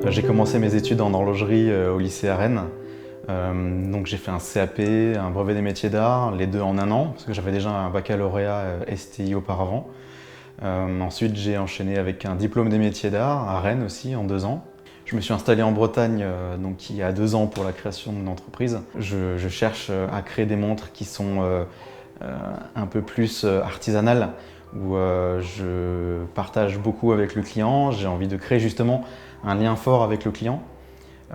J'ai commencé mes études en horlogerie au lycée à Rennes. Donc j'ai fait un CAP, un brevet des métiers d'art, les deux en un an, parce que j'avais déjà un baccalauréat STI auparavant. Ensuite j'ai enchaîné avec un diplôme des métiers d'art à Rennes aussi en 2 ans. Je me suis installé en Bretagne donc il y a 2 ans pour la création d'une entreprise. Je cherche à créer des montres qui sont un peu plus artisanales, où je partage beaucoup avec le client. J'ai envie de créer justement un lien fort avec le client.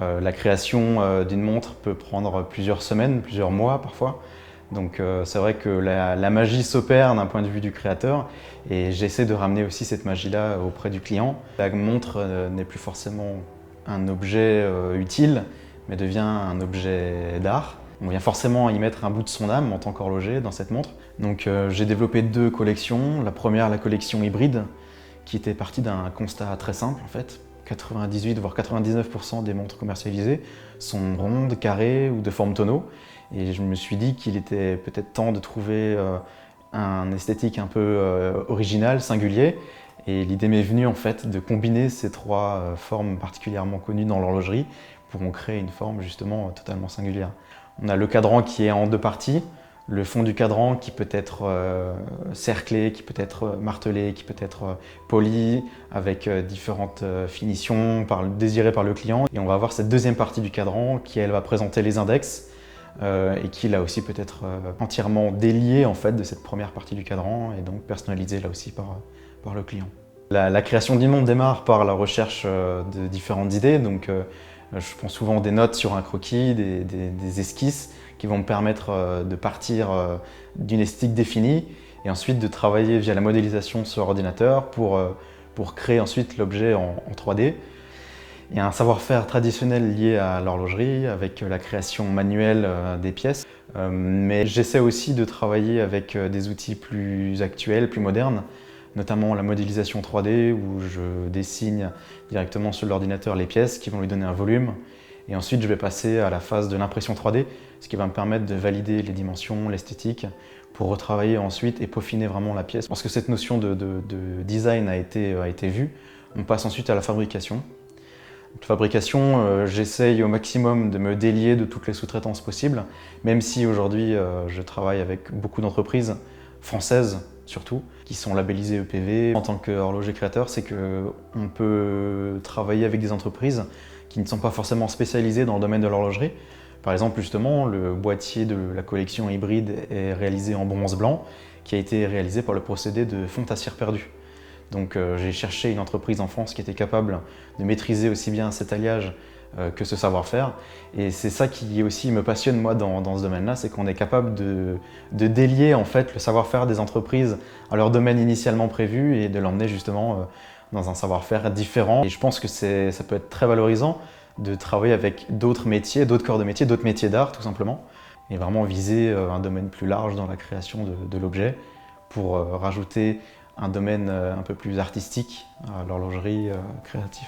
La création d'une montre peut prendre plusieurs semaines, plusieurs mois parfois. Donc c'est vrai que la magie s'opère d'un point de vue du créateur et j'essaie de ramener aussi cette magie-là auprès du client. La montre n'est plus forcément un objet utile, mais devient un objet d'art. On vient forcément y mettre un bout de son âme en tant qu'horloger dans cette montre. Donc j'ai développé 2 collections. La première, la collection hybride, qui était partie d'un constat très simple en fait. 98 voire 99% des montres commercialisées sont rondes, carrées ou de forme tonneau. Et je me suis dit qu'il était peut-être temps de trouver un esthétique un peu original, singulier. Et l'idée m'est venue en fait de combiner ces 3 formes particulièrement connues dans l'horlogerie pour en créer une forme justement totalement singulière. On a le cadran qui est en 2 parties. Le fond du cadran qui peut être cerclé, qui peut être martelé, qui peut être poli, avec différentes finitions désirées par le client. Et on va avoir cette deuxième partie du cadran qui, elle, va présenter les index et qui, là aussi, peut être entièrement déliée en fait, de cette première partie du cadran et donc personnalisée, là aussi, par le client. La création d'une montre démarre par la recherche de différentes idées. Donc, je prends souvent des notes sur un croquis, des esquisses qui vont me permettre de partir d'une esthétique définie et ensuite de travailler via la modélisation sur ordinateur pour créer ensuite l'objet en 3D. Il y a un savoir-faire traditionnel lié à l'horlogerie avec la création manuelle des pièces, mais j'essaie aussi de travailler avec des outils plus actuels, plus modernes, notamment la modélisation 3D où je dessine directement sur l'ordinateur les pièces qui vont lui donner un volume. Et ensuite, je vais passer à la phase de l'impression 3D, ce qui va me permettre de valider les dimensions, l'esthétique, pour retravailler ensuite et peaufiner vraiment la pièce. Parce que cette notion de design a été vue, on passe ensuite à la fabrication. La fabrication, j'essaye au maximum de me délier de toutes les sous-traitances possibles, même si aujourd'hui je travaille avec beaucoup d'entreprises françaises surtout, qui sont labellisées EPV. En tant qu'horloger créateur, c'est qu'on peut travailler avec des entreprises qui ne sont pas forcément spécialisées dans le domaine de l'horlogerie. Par exemple, justement, le boîtier de la collection hybride est réalisé en bronze blanc, qui a été réalisé par le procédé de fonte à cire perdue. Donc j'ai cherché une entreprise en France qui était capable de maîtriser aussi bien cet alliage que ce savoir-faire. Et c'est ça qui aussi me passionne moi dans ce domaine-là, c'est qu'on est capable de délier en fait le savoir-faire des entreprises à leur domaine initialement prévu et de l'emmener justement dans un savoir-faire différent. Et je pense que ça peut être très valorisant de travailler avec d'autres métiers, d'autres corps de métier, d'autres métiers d'art tout simplement, et vraiment viser un domaine plus large dans la création de l'objet pour rajouter un domaine un peu plus artistique à l'horlogerie créative.